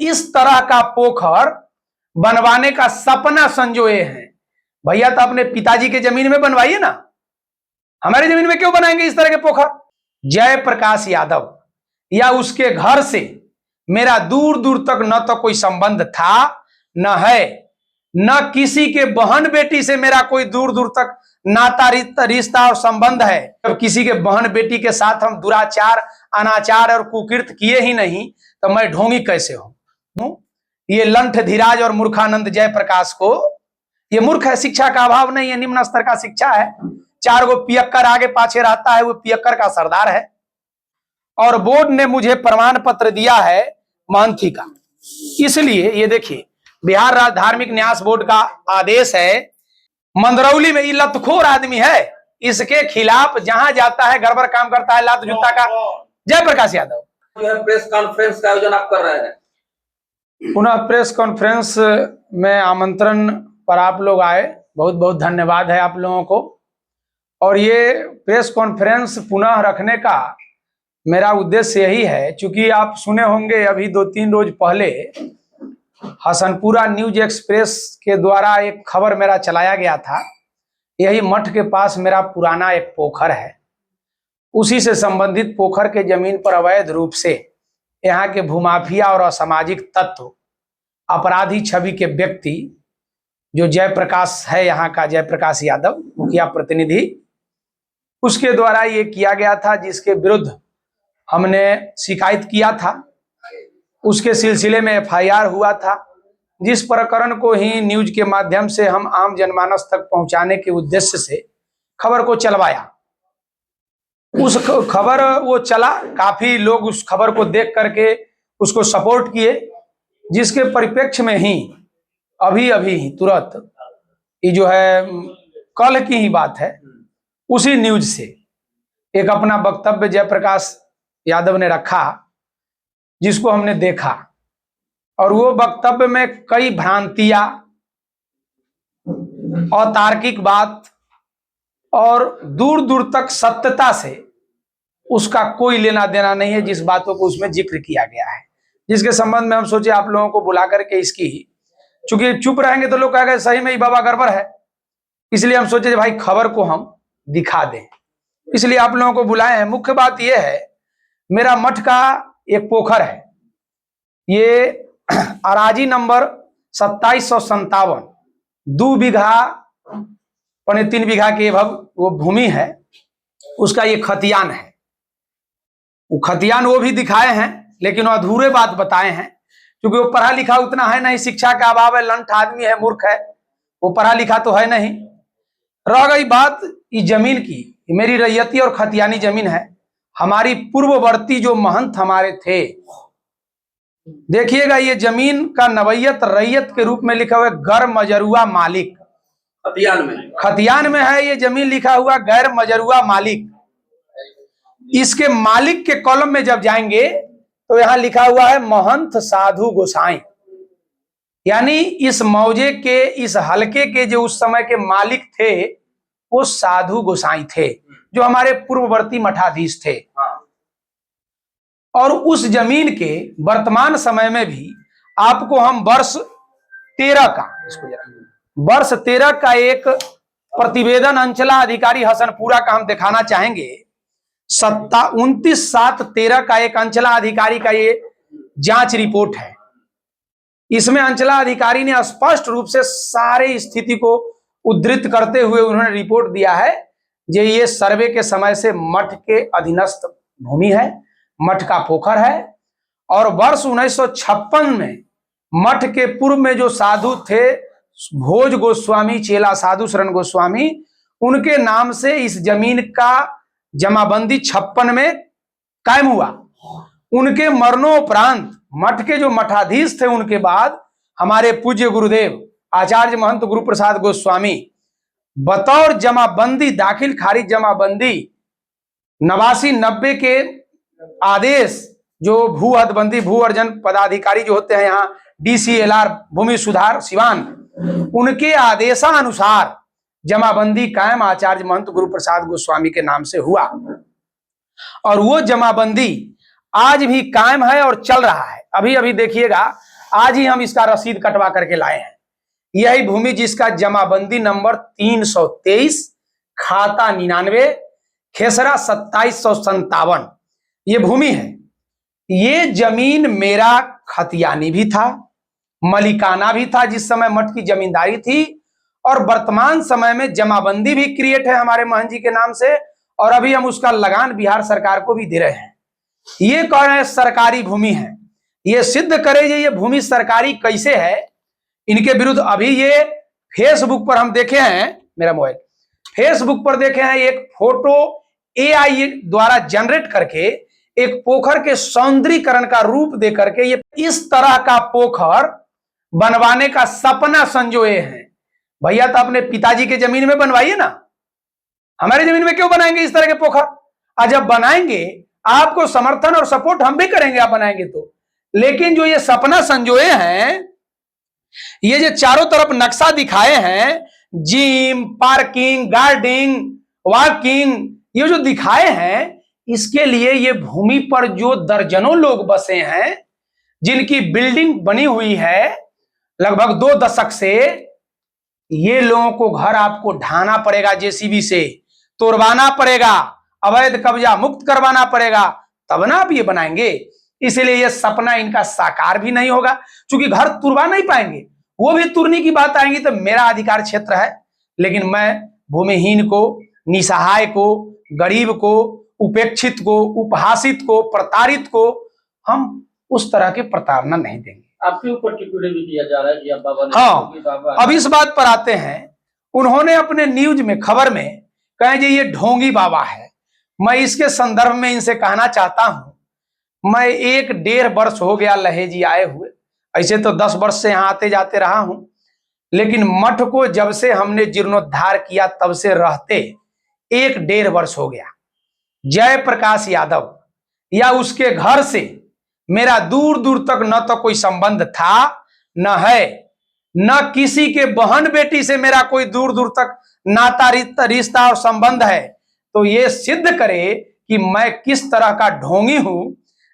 इस तरह का पोखर बनवाने का सपना संजोए हैं। भैया तो अपने पिताजी के जमीन में बनवाइए ना, हमारी जमीन में क्यों बनाएंगे इस तरह के पोखर। जयप्रकाश यादव या उसके घर से मेरा दूर दूर तक न तो कोई संबंध था, न है, न किसी के बहन बेटी से मेरा कोई दूर दूर तक नाता रिश्ता और संबंध है। जब किसी के बहन बेटी के साथ हम दुराचार, अनाचार और कुकृत किए ही नहीं तो मैं ढोंगी कैसे हूं। ये लंठ धीराज और मूर्खानंद जयप्रकाश को, ये मूर्ख है, शिक्षा का अभाव नहीं है, निम्न स्तर का शिक्षा है। 4 गो पियक्कर आगे पाछे रहता है, वो पियक्कर का सरदार है। और बोर्ड ने मुझे प्रमाण पत्र दिया है महंती का। इसलिए ये देखिए, बिहार राज्य धार्मिक न्यास बोर्ड का आदेश है। मंदरौली में ये लतखोर आदमी है, इसके खिलाफ जहां जाता है गड़बड़ काम करता है, लात जूता का। जयप्रकाश यादव जो है प्रेस कॉन्फ्रेंस का आयोजन आप कर रहे हैं। पुनः प्रेस कॉन्फ्रेंस में आमंत्रण पर आप लोग आए, बहुत बहुत धन्यवाद है आप लोगों को। और ये प्रेस कॉन्फ्रेंस पुनः रखने का मेरा उद्देश्य यही है, चूंकि आप सुने होंगे अभी 2-3 रोज पहले हसनपुरा न्यूज एक्सप्रेस के द्वारा एक खबर मेरा चलाया गया था। यही मठ के पास मेरा पुराना एक पोखर है, उसी से संबंधित पोखर के जमीन पर अवैध रूप से यहाँ के भूमाफिया और असामाजिक तत्व, अपराधी छवि के व्यक्ति जो जयप्रकाश है, यहाँ का जयप्रकाश यादव मुखिया प्रतिनिधि, उसके द्वारा ये किया गया था, जिसके विरुद्ध हमने शिकायत किया था। उसके सिलसिले में FIR हुआ था, जिस प्रकरण को ही न्यूज के माध्यम से हम आम जनमानस तक पहुंचाने के उद्देश्य से खबर को चलवाया। उस खबर वो चला, काफी लोग उस खबर को देख करके उसको सपोर्ट किए, जिसके परिप्रेक्ष्य में ही अभी तुरंत ये जो है कल की ही बात है, उसी न्यूज से एक अपना वक्तव्य जयप्रकाश यादव ने रखा, जिसको हमने देखा। और वो वक्तव्य में कई भ्रांतियां, अतार्किक बात और दूर दूर तक सत्यता से उसका कोई लेना देना नहीं है, जिस बातों को उसमें जिक्र किया गया है, जिसके संबंध में हम सोचे आप लोगों को बुला करके इसकी, चूंकि चुप रहेंगे तो लोग कहेंगे सही में ही बाबा गड़बड़ है, इसलिए हम सोचे भाई खबर को हम दिखा दें, इसलिए आप लोगों को बुलाए हैं। मुख्य बात यह है, मेरा मठ का एक पोखर है, ये अराजी नंबर 2757, 2 बीघा 3 बीघा के वो भूमि है, उसका ये खतियान है। वो खतियान वो भी दिखाए हैं, लेकिन वो अधूरे बात बताए हैं, क्योंकि वो पढ़ा लिखा उतना है नहीं, शिक्षा का अभाव है, लंठ आदमी है, मूर्ख है, वो पढ़ा लिखा तो है नहीं। रह गई बात इस जमीन की, मेरी रैयती और खतियानी जमीन है। हमारी पूर्ववर्ती जो महंत हमारे थे, देखिएगा ये जमीन का नवैयत रैयत के रूप में लिखा हुआ है गैर मजरुआ मालिक। खतियान में है ये जमीन लिखा हुआ गैर मजरुआ मालिक। इसके मालिक के कॉलम में जब जाएंगे तो यहां लिखा हुआ है महंत साधु गोसाई, यानी इस मौजे के, इस हलके के जो उस समय के मालिक थे वो साधु गोसाई थे, जो हमारे पूर्ववर्ती मठाधीश थे। और उस जमीन के वर्तमान समय में भी आपको हम वर्ष 13 का एक प्रतिवेदन अंचला अधिकारी हसनपुरा का हम दिखाना चाहेंगे। 29/7/13 का एक अंचला अधिकारी का ये जांच रिपोर्ट है। इसमें अंचला अधिकारी ने स्पष्ट रूप से सारे स्थिति को उद्धृत करते हुए उन्होंने रिपोर्ट दिया है, ये सर्वे के समय से मठ के अधीनस्थ भूमि है, मठ का पोखर है। और वर्ष 1956 में मठ के पूर्व में जो साधु थे भोज गोस्वामी, चेला साधु शरण गोस्वामी, उनके नाम से इस जमीन का जमाबंदी 56 में कायम हुआ। उनके मरणोपरांत मठ के जो मठाधीश थे, उनके बाद हमारे पूज्य गुरुदेव आचार्य महंत गुरु प्रसाद गोस्वामी बतौर जमाबंदी, दाखिल खारिज जमाबंदी 89-90 के आदेश, जो भू हदबंदी भू अर्जन पदाधिकारी जो होते हैं यहाँ DCLR भूमि सुधार सिवान, उनके आदेशानुसार जमाबंदी कायम आचार्य महंत गुरु प्रसाद गोस्वामी के नाम से हुआ। और वो जमाबंदी आज भी कायम है और चल रहा है। अभी देखिएगा आज ही हम इसका रसीद कटवा करके लाए हैं। यही भूमि जिसका जमाबंदी नंबर 323, खाता 99, खेसरा 2757 ये भूमि है। ये जमीन मेरा खतियानी भी था, मलिकाना भी था जिस समय मठ की जमींदारी थी, और वर्तमान समय में जमाबंदी भी क्रिएट है हमारे महंत जी के नाम से, और अभी हम उसका लगान बिहार सरकार को भी दे रहे हैं। ये कह रहे हैं सरकारी भूमि है। ये सिद्ध करे ये भूमि सरकारी कैसे है। इनके विरुद्ध अभी ये फेसबुक पर हम देखे हैं, मेरा मोबाइल फेसबुक पर देखे हैं, एक फोटो AI द्वारा जनरेट करके एक पोखर के सौंदर्यीकरण का रूप दे करके ये इस तरह का पोखर बनवाने का सपना संजोए हैं। भैया तो अपने पिताजी के जमीन में बनवाइए ना, हमारी जमीन में क्यों बनाएंगे इस तरह के पोखर। आज जब बनाएंगे आपको समर्थन और सपोर्ट हम भी करेंगे, आप बनाएंगे तो। लेकिन जो ये सपना संजोए हैं, ये जो चारों तरफ नक्शा दिखाए हैं, जिम, पार्किंग, गार्डनिंग, वॉकिंग, ये जो दिखाए हैं, इसके लिए ये भूमि पर जो दर्जनों लोग बसे हैं, जिनकी बिल्डिंग बनी हुई है लगभग 2 दशक से, ये लोगों को घर आपको ढाना पड़ेगा, जेसीबी से तोड़वाना पड़ेगा, अवैध कब्जा मुक्त करवाना पड़ेगा, तब ना आप ये बनाएंगे। इसलिए ये सपना इनका साकार भी नहीं होगा, क्योंकि घर तुड़वा नहीं पाएंगे। वो भी तुरने की बात आएंगी तो मेरा अधिकार क्षेत्र है, लेकिन मैं भूमिहीन को, निसहाय को, गरीब को, उपेक्षित को, उपहासित को, प्रताड़ित को हम उस तरह की प्रताड़ना नहीं देंगे। आपके ऊपर टिप्पणी भी किया जा रहा है कि अब बाबा ने हाँ, अब इस बात पर आते हैं। उन्होंने अपने न्यूज में, खबर में कहे जी ये ढोंगी बाबा है। मैं इसके संदर्भ में इनसे कहना चाहता हूं, मैं 1-1.5 वर्ष हो गया लहेजी आए हुए, ऐसे तो 10 वर्ष से यहाँ आते जाते रहा हूं, लेकिन मठ को जब से हमने जीर्णोद्धार किया तब से रहते 1-1.5 वर्ष हो गया। जयप्रकाश यादव या उसके घर से मेरा दूर दूर तक न तो कोई संबंध था, न है, न किसी के बहन बेटी से मेरा कोई दूर दूर तक नाता रिश्ता और संबंध है। तो ये सिद्ध करे कि मैं किस तरह का ढोंगी हूं,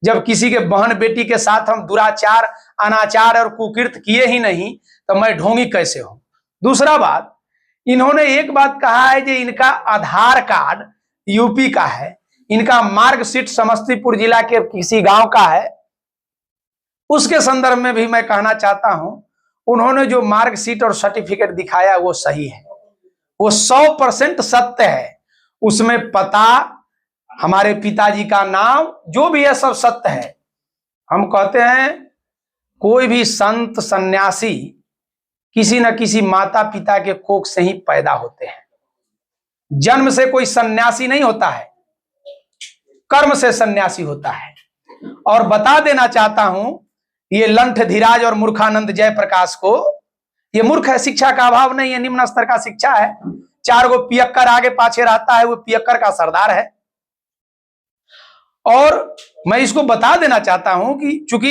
जब किसी के बहन बेटी के साथ हम दुराचार, अनाचार और कुकृत किए ही नहीं, तो मैं ढोंगी कैसे हूं। दूसरा बात, इन्होंने एक बात कहा है कि इनका आधार कार्ड यूपी का है, इनका मार्कशीट समस्तीपुर जिला के किसी गांव का है। उसके संदर्भ में भी मैं कहना चाहता हूं, उन्होंने जो मार्कशीट और सर्टिफिकेट दिखाया वो सही है, वो 100% सत्य है। उसमें पता, हमारे पिताजी का नाम, जो भी है सब सत्य है। हम कहते हैं कोई भी संत सन्यासी किसी न किसी माता पिता के कोख से ही पैदा होते हैं। जन्म से कोई सन्यासी नहीं होता है, कर्म से सन्यासी होता है। और बता देना चाहता हूं, ये लंठ धीराज और मूर्खानंद जयप्रकाश को, ये मूर्ख है, शिक्षा का अभाव नहीं है, निम्न स्तर का शिक्षा है। 4 गो पियक्कर आगे पाछे रहता है, वो पियक्कर का सरदार है। और मैं इसको बता देना चाहता हूं कि चूंकि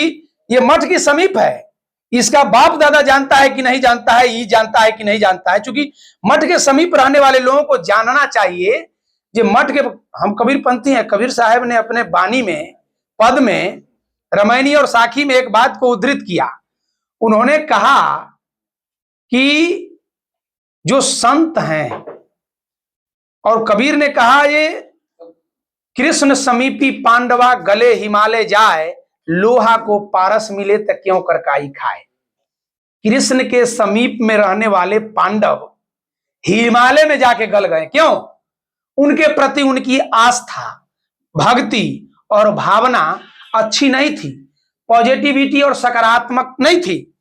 ये मठ के समीप है, इसका बाप दादा जानता है कि नहीं जानता है, ये जानता है कि नहीं जानता है। चूंकि मठ के समीप रहने वाले लोगों को जानना चाहिए कि मठ के, हम कबीरपंथी हैं, कबीर साहब ने अपने बानी में, पद में, रामायणी और साखी में एक बात को उद्धृत किया। उन्होंने कहा कि जो संत हैं, और कबीर ने कहा ये कृष्ण समीपी पांडवा गले हिमालय जाए, लोहा को पारस मिले तो क्यों करकाई खाए। कृष्ण के समीप में रहने वाले पांडव हिमालय में जाके गल गए, क्यों? उनके प्रति उनकी आस्था, भक्ति और भावना अच्छी नहीं थी, पॉजिटिविटी और सकारात्मक नहीं थी।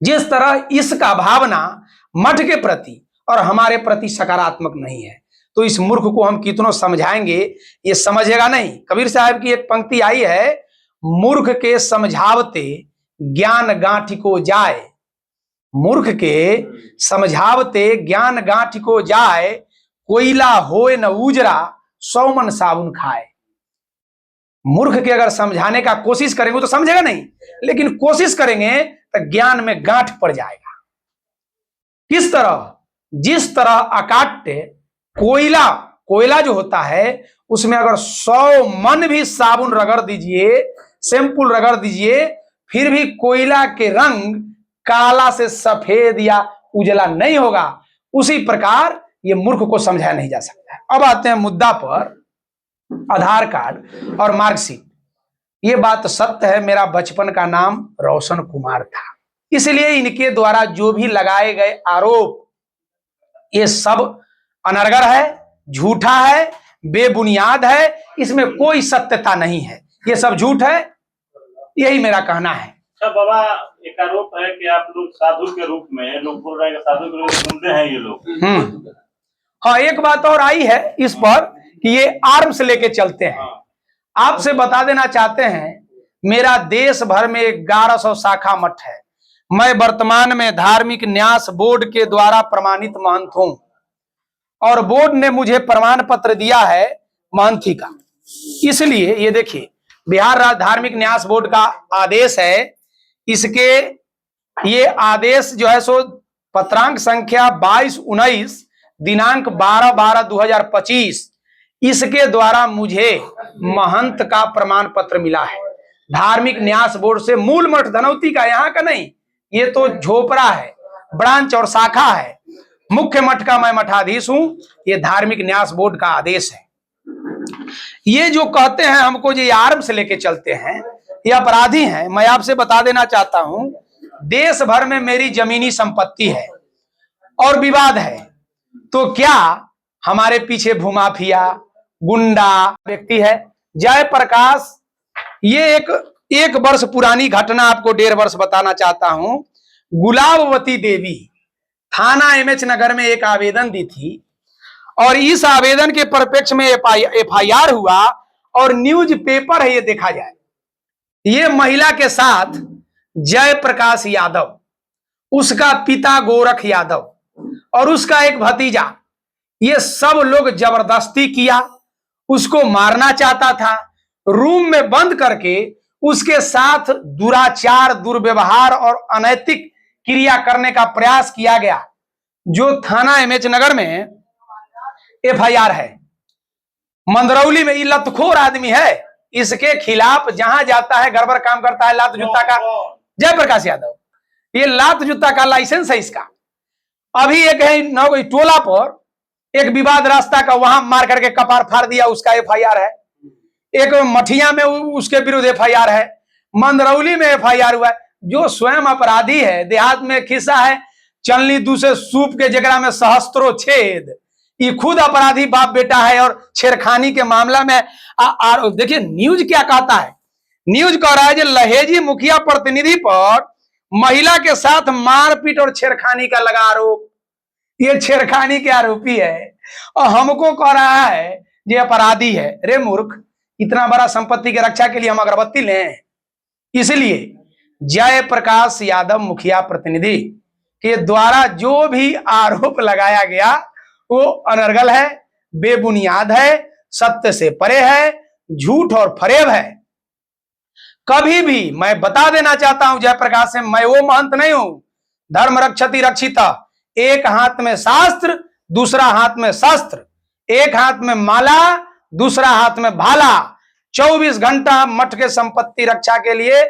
जिस तरह इसका भावना मठ के प्रति और हमारे प्रति सकारात्मक नहीं है, तो इस मूर्ख को हम कितनों समझाएंगे, ये समझेगा नहीं। कबीर साहब की एक पंक्ति आई है, मूर्ख के समझावते ज्ञान गांठ को जाए, मूर्ख के समझावते ज्ञान गांठ को जाए, कोयला होए न उजरा 100 मन साबुन खाए। मूर्ख के अगर समझाने का कोशिश करेंगे तो समझेगा नहीं, लेकिन कोशिश करेंगे तो ज्ञान में गांठ पड़ जाएगा। किस तरह? जिस तरह अकाट्य कोयला जो होता है, उसमें अगर 100 मन भी साबुन रगड़ दीजिए, शैम्पूल रगड़ दीजिए, फिर भी कोयला के रंग काला से सफेद या उजला नहीं होगा, उसी प्रकार ये मूर्ख को समझाया नहीं जा सकता है। अब आते हैं मुद्दा पर, आधार कार्ड और मार्कशीट। ये बात सत्य है, मेरा बचपन का नाम रोशन कुमार था, इसलिए इनके द्वारा जो भी लगाए गए आरोप ये सब अनर्गल है, झूठा है, बेबुनियाद है, इसमें कोई सत्यता नहीं है, ये सब झूठ है, यही मेरा कहना है। अच्छा बाबा, एक आरोप है कि आप लोग साधु के रूप में, लोग बोल रहे हैं कि साधु के रूप में घूमते हैं ये लोग। हाँ, एक बात और आई है इस पर कि ये आर्म्स लेके चलते हैं। आपसे बता देना चाहते हैं, मेरा देश भर में 1100 शाखा मठ है। मैं वर्तमान में धार्मिक न्यास बोर्ड के द्वारा प्रमाणित महंत हूं और बोर्ड ने मुझे प्रमाण पत्र दिया है महंती का। इसलिए ये देखिए, बिहार राज्य धार्मिक न्यास बोर्ड का आदेश है, इसके ये आदेश जो है सो पत्रांक संख्या 2219 दिनांक 12/12/2025, इसके द्वारा मुझे महंत का प्रमाण पत्र मिला है धार्मिक न्यास बोर्ड से। मूल मठ धनौती का, यहाँ का नहीं, ये तो झोपड़ा है, ब्रांच और शाखा है। मुख्य मठ का मैं मठाधीश हूं, ये धार्मिक न्यास बोर्ड का आदेश है। ये जो कहते हैं हमको ये आर्म्स लेके चलते हैं, ये अपराधी हैं। मैं आपसे बता देना चाहता हूं, देश भर में मेरी जमीनी संपत्ति है और विवाद है, तो क्या हमारे पीछे भूमाफिया गुंडा व्यक्ति है? जयप्रकाश, ये एक वर्ष पुरानी घटना आपको 1.5 वर्ष बताना चाहता हूं। गुलाबवती देवी थाना एमएच नगर में एक आवेदन दी थी और इस आवेदन के परिप्रेक्ष्य में एफआईआर हुआ और न्यूज पेपर है, ये देखा जाए। ये महिला के साथ जयप्रकाश यादव, उसका पिता गोरख यादव और उसका एक भतीजा, ये सब लोग जबरदस्ती किया, उसको मारना चाहता था, रूम में बंद करके उसके साथ दुराचार, दुर्व्यवहार और अनैतिक क्रिया करने का प्रयास किया गया, जो थाना एमएच नगर में एफआईआर है। मंदरौली में ये लतखोर आदमी है, इसके खिलाफ जहां जाता है गड़बड़ काम करता है, लात जूता का। जयप्रकाश यादव, ये लात जूता का लाइसेंस है इसका। अभी एक है टोला पर एक विवाद रास्ता का, वहां मार करके कपार फाड़ दिया, उसका एफआईआर है। एक मठिया में उसके विरुद्ध एफआईआर है। मंदरौली में एफआईआर हुआ है। जो स्वयं अपराधी है, देहात में खिस्सा है चलनी दूसरे सूप के जगह में सहस्त्रों छेद, ये खुद अपराधी बाप बेटा है और छेड़खानी के मामला में देखिए न्यूज क्या कहता है। न्यूज कह रहा है कि लहेजी मुखिया प्रतिनिधि पर महिला के साथ मारपीट और छेड़खानी का लगा आरोप। ये छेड़खानी के आरोपी है और हमको कह रहा है ये अपराधी है। रे मूर्ख, इतना बड़ा संपत्ति की रक्षा के लिए हम अगरबत्ती लें? इसलिए जयप्रकाश यादव मुखिया प्रतिनिधि के द्वारा जो भी आरोप लगाया गया वो अनर्गल है, बेबुनियाद है, सत्य से परे है, झूठ और फरेब है। कभी भी मैं बता देना चाहता हूं जयप्रकाश से, मैं वो महंत नहीं हूं। धर्म रक्षति रक्षिता, एक हाथ में शास्त्र, दूसरा हाथ में शस्त्र, एक हाथ में माला, दूसरा हाथ में भाला, 24 घंटा मठ के संपत्ति रक्षा के लिए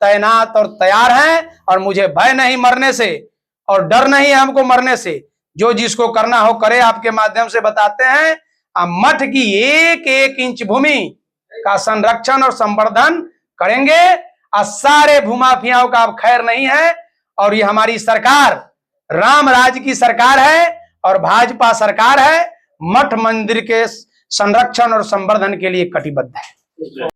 तैनात और तैयार हैं। और मुझे भय नहीं मरने से और डर नहीं है हमको मरने से। जो जिसको करना हो करे, आपके माध्यम से बताते हैं। मठ की एक एक इंच भूमि का संरक्षण और संवर्धन करेंगे और सारे भूमाफियाओं का अब खैर नहीं है। और ये हमारी सरकार राम राज्य की सरकार है और भाजपा सरकार है, मठ मंदिर के संरक्षण और संवर्धन के लिए कटिबद्ध है।